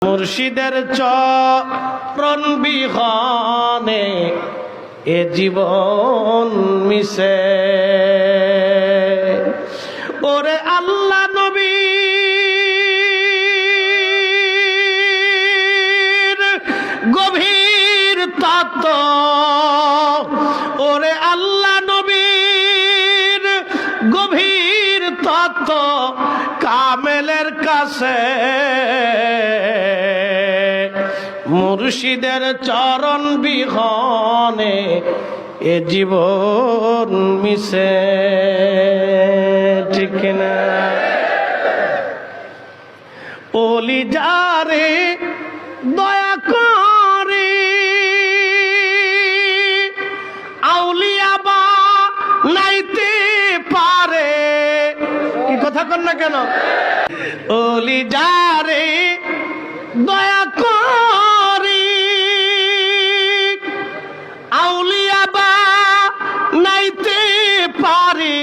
মুর্শিদের চরণ বিহনে এ জীবন মিশে। ওরে আল্লাহ নবীর গভীর তত্ত্ব, ওরে আল্লাহ নবীর গভীর তত্ত্ব কামেলের কাছে মুর্শিদের চরণ বিহনে এ জীবন মিশে। ঠিক না? ওলি যারে দয়া করে আউলিয়া বা নাইতে পারে। কি কথা কন না কেন? ওলি যারে দয়া করে আউলিয়া বা নাইতে পারে,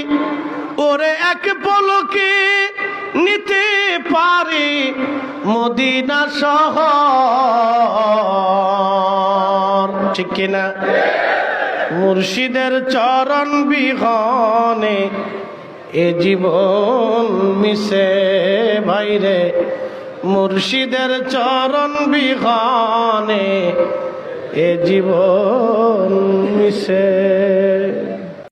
ওরে এক পলকে নিতে পারে মদিনা শহর। ঠিক কিনা? মুর্শিদের চরণ বিহনে এ জীবন মিশে। ভাইরে মুর্শিদের চরণ বিহনে এ জীবন মিশে।